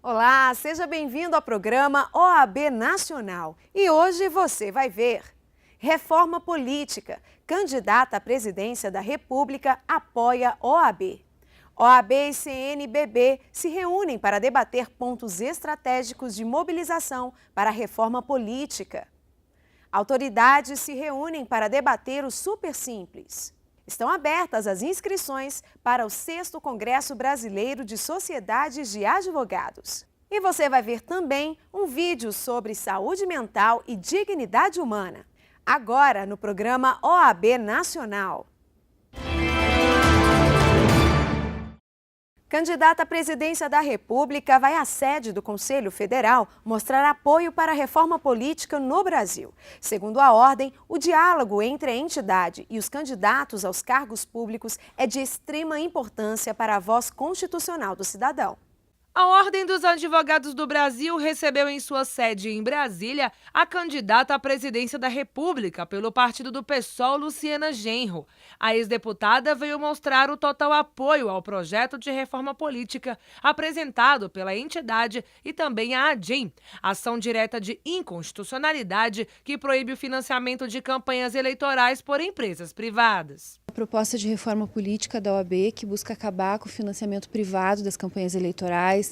Olá, seja bem-vindo ao programa OAB Nacional. E hoje você vai ver: reforma política. Candidata à presidência da República apoia OAB. OAB e CNBB se reúnem para debater pontos estratégicos de mobilização para a reforma política. Autoridades se reúnem para debater o Super Simples. Estão abertas as inscrições para o 6º Congresso Brasileiro de Sociedades de Advogados. E você vai ver também um vídeo sobre saúde mental e dignidade humana. Agora no programa OAB Nacional. Candidata à presidência da República vai à sede do Conselho Federal mostrar apoio para a reforma política no Brasil. Segundo a ordem, o diálogo entre a entidade e os candidatos aos cargos públicos é de extrema importância para a voz constitucional do cidadão. A Ordem dos Advogados do Brasil recebeu em sua sede em Brasília a candidata à presidência da República pelo partido do PSOL, Luciana Genro. A ex-deputada veio mostrar o total apoio ao projeto de reforma política apresentado pela entidade e também a ADIM, ação direta de inconstitucionalidade que proíbe o financiamento de campanhas eleitorais por empresas privadas. A proposta de reforma política da OAB, que busca acabar com o financiamento privado das campanhas eleitorais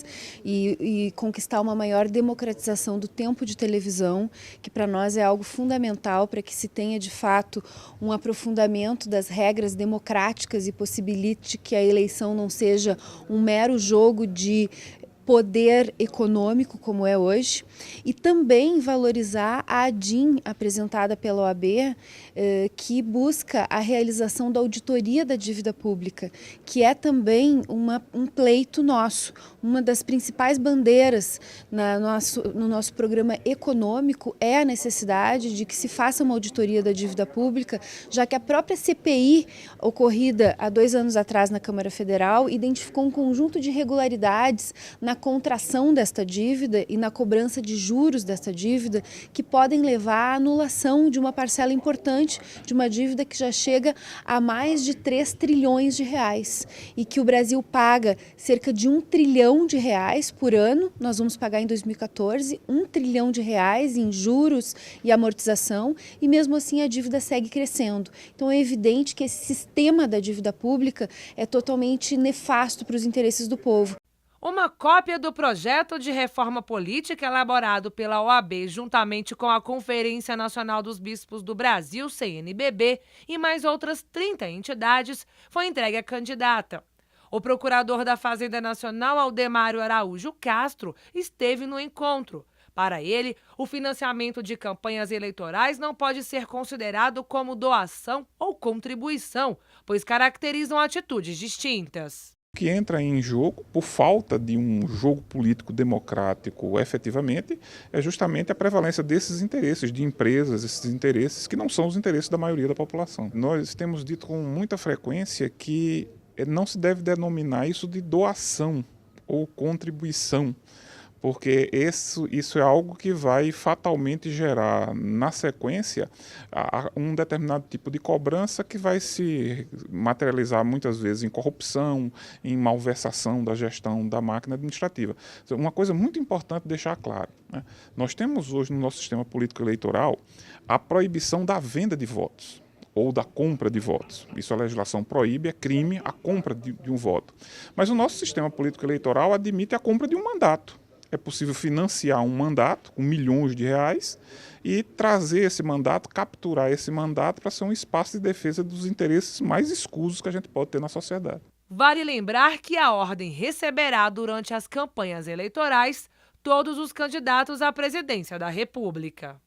e conquistar uma maior democratização do tempo de televisão, que para nós é algo fundamental para que se tenha de fato um aprofundamento das regras democráticas e possibilite que a eleição não seja um mero jogo de poder econômico como é hoje, e também valorizar a ADIM apresentada pela OAB, que busca a realização da auditoria da dívida pública, que é também um pleito nosso. Uma das principais bandeiras no nosso programa econômico é a necessidade de que se faça uma auditoria da dívida pública, já que a própria CPI, ocorrida há 2 anos atrás na Câmara Federal, identificou um conjunto de irregularidades na contração desta dívida e na cobrança de juros desta dívida que podem levar à anulação de uma parcela importante de uma dívida que já chega a mais de 3 trilhões de reais e que o Brasil paga cerca de 1 trilhão de reais por ano. Nós vamos pagar em 2014 1 trilhão de reais em juros e amortização, e mesmo assim a dívida segue crescendo. Então é evidente que esse sistema da dívida pública é totalmente nefasto para os interesses do povo. Uma cópia do projeto de reforma política elaborado pela OAB juntamente com a Conferência Nacional dos Bispos do Brasil, CNBB, e mais outras 30 entidades foi entregue à candidata. O procurador da Fazenda Nacional, Aldemário Araújo Castro, esteve no encontro. Para ele, o financiamento de campanhas eleitorais não pode ser considerado como doação ou contribuição, pois caracterizam atitudes distintas. O que entra em jogo, por falta de um jogo político democrático efetivamente, é justamente a prevalência desses interesses de empresas, esses interesses que não são os interesses da maioria da população. Nós temos dito com muita frequência que não se deve denominar isso de doação ou contribuição, porque isso é algo que vai fatalmente gerar, na sequência, um determinado tipo de cobrança que vai se materializar muitas vezes em corrupção, em malversação da gestão da máquina administrativa. Uma coisa muito importante deixar claro, né? Nós temos hoje no nosso sistema político eleitoral a proibição da venda de votos ou da compra de votos. Isso a legislação proíbe, é crime a compra de um voto. Mas o nosso sistema político eleitoral admite a compra de um mandato. É possível financiar um mandato com milhões de reais e trazer esse mandato, capturar esse mandato para ser um espaço de defesa dos interesses mais escusos que a gente pode ter na sociedade. Vale lembrar que a ordem receberá durante as campanhas eleitorais todos os candidatos à presidência da República.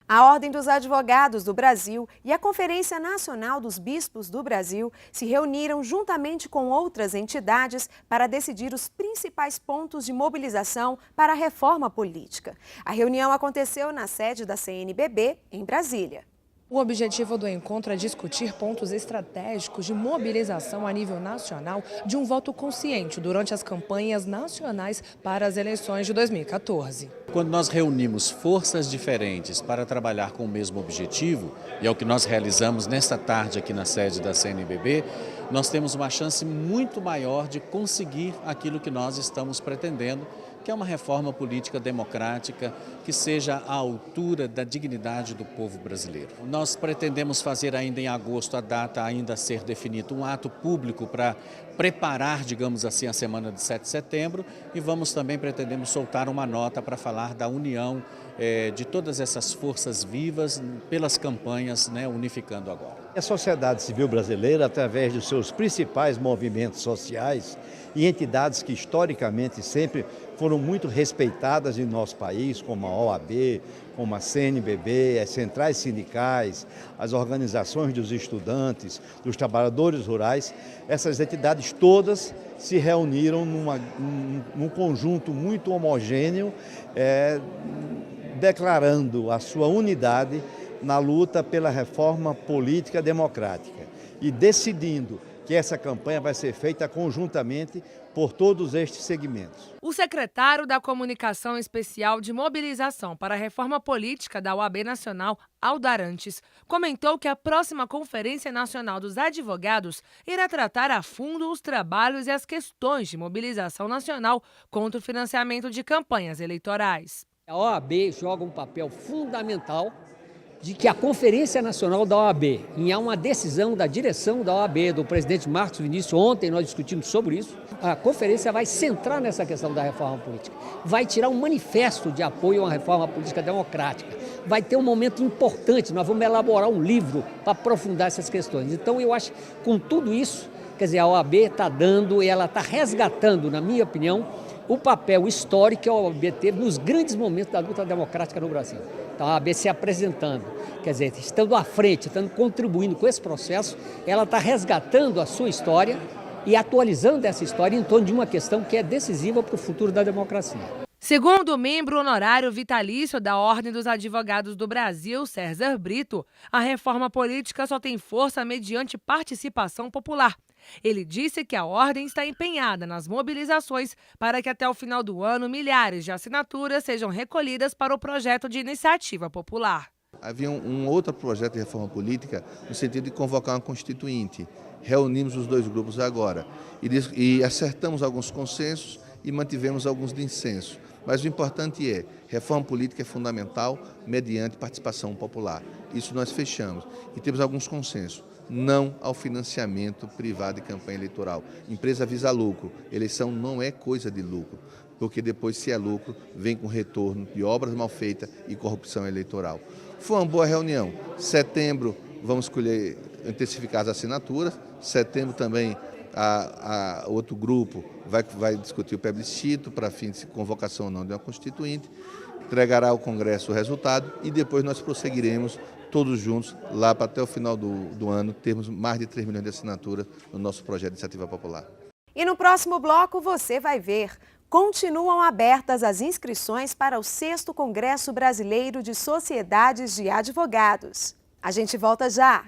A Ordem dos Advogados do Brasil e a Conferência Nacional dos Bispos do Brasil se reuniram juntamente com outras entidades para decidir os principais pontos de mobilização para a reforma política. A reunião aconteceu na sede da CNBB, em Brasília. O objetivo do encontro é discutir pontos estratégicos de mobilização a nível nacional de um voto consciente durante as campanhas nacionais para as eleições de 2014. Quando nós reunimos forças diferentes para trabalhar com o mesmo objetivo, e é o que nós realizamos nesta tarde aqui na sede da CNBB, nós temos uma chance muito maior de conseguir aquilo que nós estamos pretendendo, que é uma reforma política democrática que seja à altura da dignidade do povo brasileiro. Nós pretendemos fazer ainda em agosto, a data ainda a ser definida, um ato público para preparar, digamos assim, a semana de 7 de setembro e pretendemos soltar uma nota para falar da união de todas essas forças vivas pelas campanhas, unificando agora. A sociedade civil brasileira, através dos seus principais movimentos sociais e entidades que historicamente sempre foram muito respeitadas em nosso país, como a OAB, como a CNBB, as centrais sindicais, as organizações dos estudantes, dos trabalhadores rurais, essas entidades todas se reuniram num conjunto muito homogêneo, declarando a sua unidade na luta pela reforma política democrática e decidindo que essa campanha vai ser feita conjuntamente por todos estes segmentos. O secretário da Comunicação Especial de Mobilização para a Reforma Política da OAB Nacional, Aldo Arantes, comentou que a próxima Conferência Nacional dos Advogados irá tratar a fundo os trabalhos e as questões de mobilização nacional contra o financiamento de campanhas eleitorais. A OAB joga um papel fundamental de que a Conferência Nacional da OAB, e há uma decisão da direção da OAB, do presidente Marcos Vinícius, ontem nós discutimos sobre isso, a conferência vai centrar nessa questão da reforma política, vai tirar um manifesto de apoio a uma reforma política democrática, vai ter um momento importante, nós vamos elaborar um livro para aprofundar essas questões. Então eu acho que com tudo isso, quer dizer, a OAB está dando, ela está resgatando, na minha opinião, o papel histórico que a OAB teve nos grandes momentos da luta democrática no Brasil. Então a OAB se apresentando, quer dizer, estando à frente, estando contribuindo com esse processo, ela está resgatando a sua história e atualizando essa história em torno de uma questão que é decisiva para o futuro da democracia. Segundo o membro honorário vitalício da Ordem dos Advogados do Brasil, César Brito, a reforma política só tem força mediante participação popular. Ele disse que a Ordem está empenhada nas mobilizações para que até o final do ano milhares de assinaturas sejam recolhidas para o projeto de iniciativa popular. Havia um outro projeto de reforma política no sentido de convocar uma constituinte. Reunimos os dois grupos agora e acertamos alguns consensos e mantivemos alguns dissensos. Mas o importante reforma política é fundamental mediante participação popular. Isso nós fechamos e temos alguns consensos. Não ao financiamento privado de campanha eleitoral. Empresa visa lucro, eleição não é coisa de lucro, porque depois, se é lucro, vem com retorno de obras mal feitas e corrupção eleitoral. Foi uma boa reunião. Setembro vamos escolher intensificar as assinaturas. Setembro também outro grupo vai discutir o plebiscito para fim de convocação ou não de uma constituinte, entregará ao Congresso o resultado e depois nós prosseguiremos todos juntos, lá para até o final do ano, termos mais de 3 milhões de assinaturas no nosso projeto de iniciativa popular. E no próximo bloco você vai ver. Continuam abertas as inscrições para o 6º Congresso Brasileiro de Sociedades de Advogados. A gente volta já!